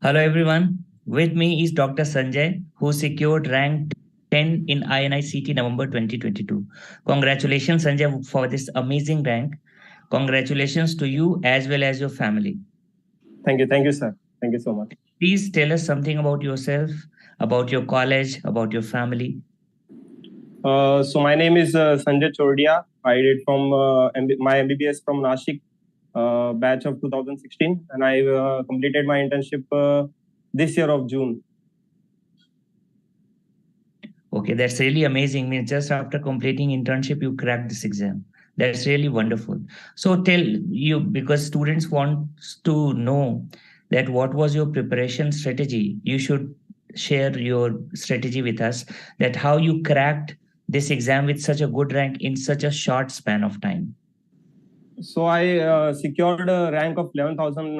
Hello everyone. With me is Dr. Sanjay, who secured rank 10 in INI-CET November 2022. Congratulations, Sanjay, for this amazing rank. Congratulations to you as well as your family. Thank you, sir. Thank you so much. Please tell us something about yourself, about your college, about your family. So my name is Sanjay Chordia. I did from my MBBS from Nashik, batch of 2016, and I completed my internship this year of June. Okay, that's really amazing. Means just after completing internship, you cracked this exam. That's really wonderful. So tell you, because students want to know that what was your preparation strategy. You should share your strategy with us, that how you cracked this exam with such a good rank in such a short span of time. So I secured a rank of 11,000 in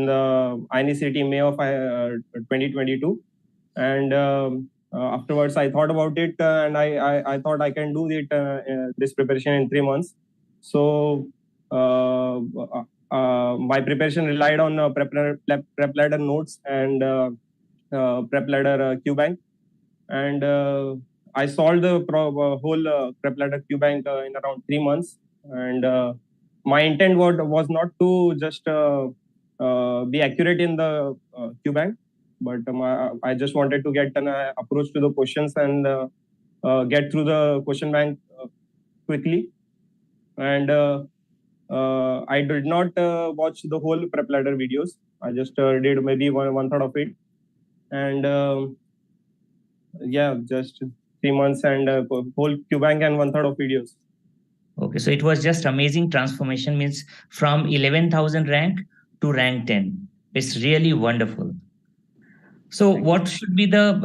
the INI-CET May of 2022, and afterwards I thought about it, and I thought I can do it this preparation in 3 months. So my preparation relied on PrepLadder notes and PrepLadder Qbank, and I solved the whole PrepLadder Qbank in around 3 months. And my intent was not to just be accurate in the Qbank, but I just wanted to get an approach to the questions and get through the question bank quickly. And I did not watch the whole PrepLadder videos. I just did maybe one third of it, and yeah, just 3 months and whole Qbank and one third of videos. Okay, so it was just amazing transformation, means from 11,000 rank to rank 10. It's really wonderful. So what should be the,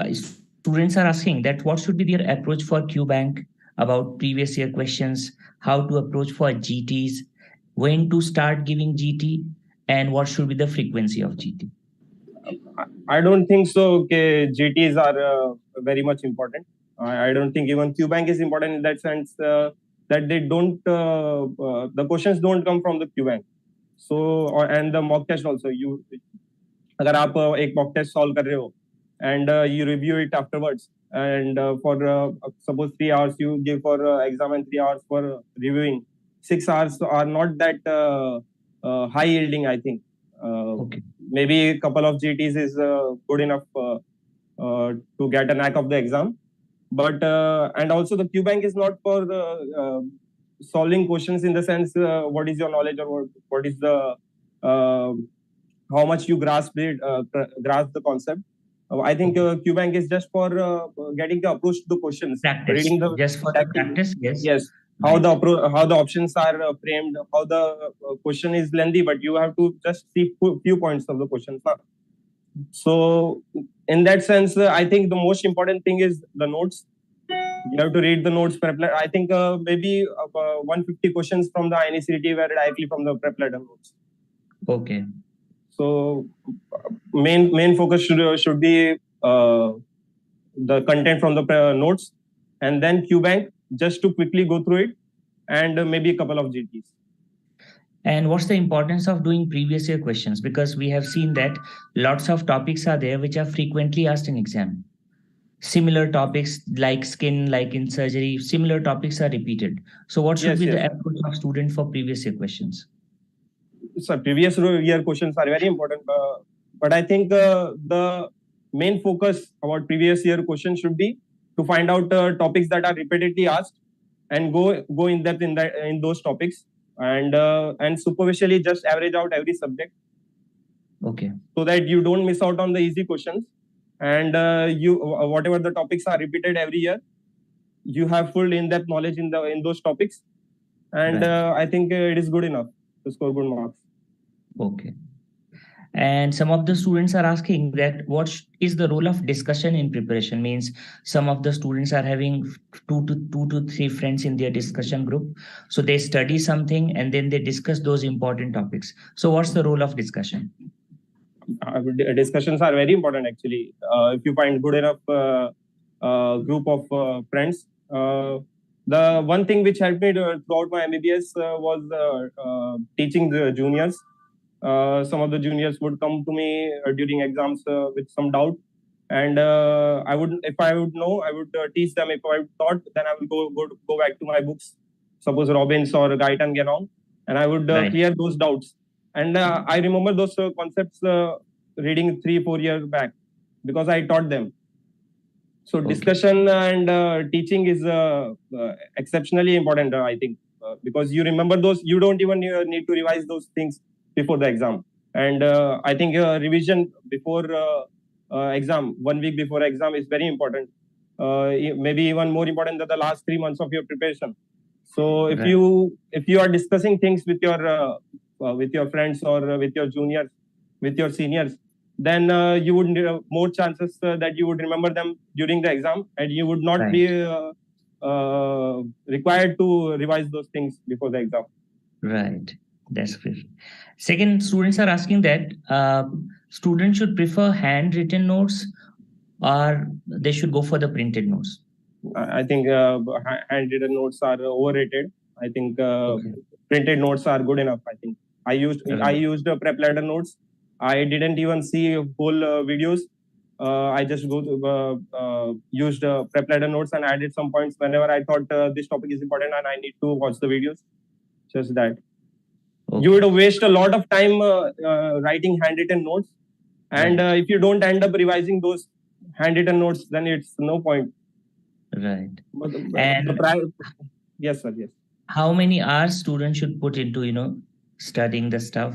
students are asking that what should be their approach for Qbank, about previous year questions, how to approach for GTs, when to start giving GT, and what should be the frequency of GT? I don't think so. Okay, GTs are very much important. I don't think even Qbank is important in that sense that they don't, the questions don't come from the Qbank. So and the mock test also, you अगर आप एक mock test solve कर रहे हो and you review it afterwards, and for suppose 3 hours you give for exam and 3 hours for reviewing, 6 hours are not that high yielding, I think. Okay. Maybe a couple of GTs is good enough to get a knack of the exam. But and also the Qbank is not for solving questions in the sense what is your knowledge, or what is the how much you grasp the concept. I think Qbank is just for getting the approach to the questions, Practice. reading the Just for the practice, yes. Yes, how the options are framed, how the question is lengthy, but you have to just see few points of the question. So in that sense, I think the most important thing is the notes. You have to read the notes. I think maybe 150 questions from the INI-CET were directly from the PrepLadder notes. Okay. So main focus should be the content from the notes, and then Qbank, just to quickly go through it, and maybe a couple of GTs. And what's the importance of doing previous year questions? Because we have seen that lots of topics are there which are frequently asked in exam. Similar topics like skin, like in surgery, similar topics are repeated. So what should be the approach of student for previous year questions? So previous year questions are very important, but I think the main focus about previous year questions should be to find out topics that are repeatedly asked and go in depth in those topics, and superficially just average out every subject. Okay. So that you don't miss out on the easy questions, and you whatever the topics are repeated every year, you have full in-depth knowledge in those topics, and I think it is good enough to score good marks. Okay. And some of the students are asking that what is the role of discussion in preparation? Means some of the students are having two to three friends in their discussion group. So they study something and then they discuss those important topics. So what's the role of discussion? Discussions are very important, actually. If you find good enough group of friends. The one thing which helped me throughout my MBBS was teaching the juniors. some of the juniors would come to me during exams with some doubt, and if I would know, I would teach them. If I would not, then I will go back to my books, suppose Robbins or Gaitan Ganong, and I would Right. clear those doubts. And I remember those concepts reading 3-4 years back because I taught them. So Okay. discussion and teaching is exceptionally important, I think, because you remember those. You don't even need to revise those things before the exam. And I think revision before exam, 1 week before exam, is very important. Maybe even more important than the last 3 months of your preparation. So if Right. you are discussing things with your friends or with your juniors, with your seniors, then you would more chances that you would remember them during the exam, and you would not Right. be required to revise those things before the exam. Right. That's great. Second, students are asking that students should prefer handwritten notes or they should go for the printed notes. I think handwritten notes are overrated. I think Okay. printed notes are good enough. I think I used PrepLadder notes. I didn't even see whole videos. I just used PrepLadder notes and added some points whenever I thought this topic is important and I need to watch the videos. Just that. Okay. You would waste a lot of time writing handwritten notes, and Right. if you don't end up revising those handwritten notes, then it's no point. Right. But And yes, sir. Yes. how many hours students should put into studying the stuff?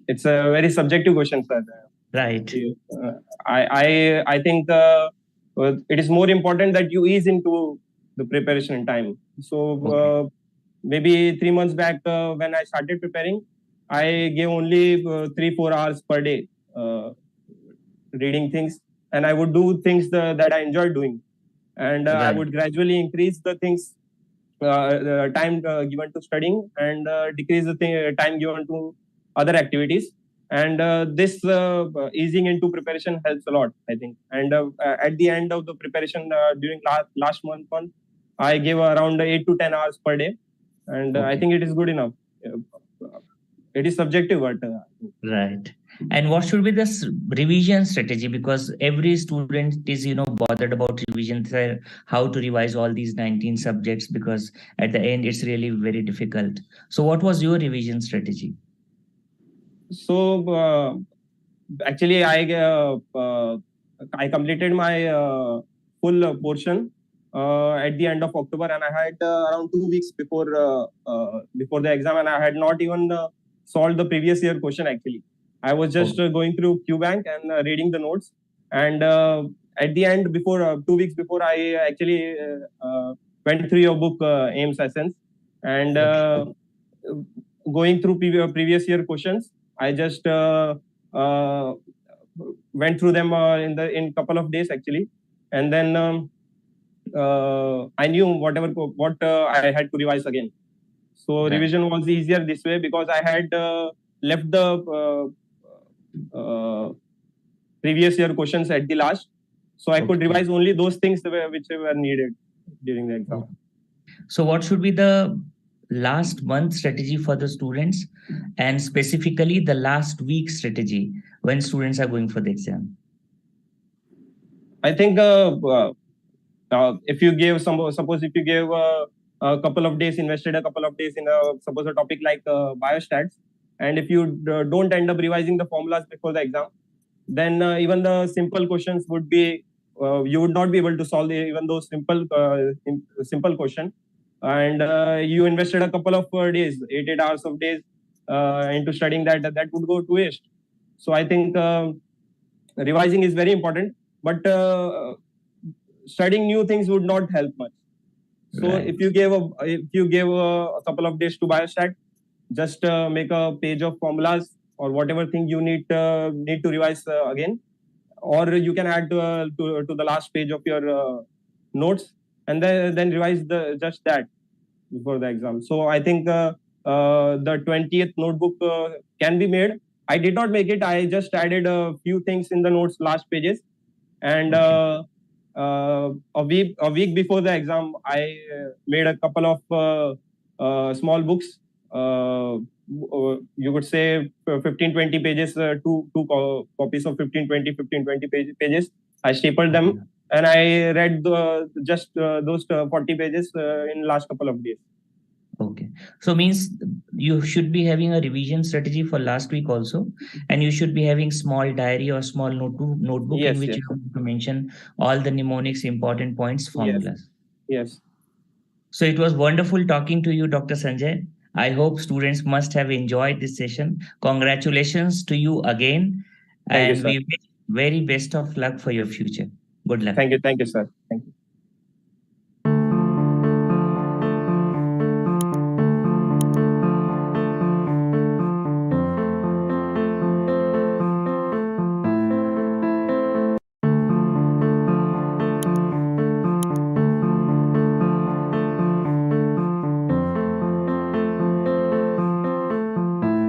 It's a very subjective question, sir. Right. I think it is more important that you ease into the preparation in time. So Okay. maybe 3 months back when I started preparing, I gave only 3-4 hours per day reading things, and I would do things that I enjoyed doing, and I Right. would gradually increase the things the time given to studying, and decrease the time given to other activities. And this easing into preparation helps a lot, I think. And at the end of the preparation during last month, I gave around 8 to 10 hours per day, and I Okay. think it is good enough. It is subjective, but Right. And what should be the revision strategy? Because every student is bothered about revision, how to revise all these 19 subjects, because at the end it's really very difficult. So what was your revision strategy? so actually I completed my full portion at the end of October, and I had around 2 weeks before the exam, and I had not even solved the previous year question. Actually, I was just going through Qbank and reading the notes, and at the end, before 2 weeks before, I actually went through your book, AIMS Essence, and going through previous year questions. I just went through them in couple of days actually, and then I knew what I had to revise again. So Right. revision was easier this way because I had left the previous year questions at the last, so I could Okay. revise only those things which were needed during the exam. So what should be the last month strategy for the students, and specifically the last week strategy when students are going for the exam? I think if you give suppose if you gave a couple of days, invested a couple of days in suppose a topic like biostats, and if you don't end up revising the formulas before the exam, then even the simple questions would be you would not be able to solve even those simple question, and you invested a couple of days, 8 hours of days into studying that would go to waste. So I think revising is very important, but studying new things would not help much. So Right. if you gave a couple of days to biostat, just make a page of formulas or whatever thing you need to revise again, or you can add to the last page of your notes, and then revise just that before the exam. So I think the 20th notebook can be made. I did not make it. I just added a few things in the notes last pages, and a week before the exam, I made a couple of small books you could say 15-20 pages, two copies of 15-20 pages. I stapled them and I read just those 40 pages in last couple of days. Okay. So means you should be having a revision strategy for last week also, and you should be having small diary or small notebook Yes, in which yes. you have to mention all the mnemonics, important points, formulas. Yes. So it was wonderful talking to you, Dr. Sanjay. I hope students must have enjoyed this session. Congratulations to you again, Thank you, and sir. we wish very best of luck for your future. Good luck. Thank you, sir. Thank you.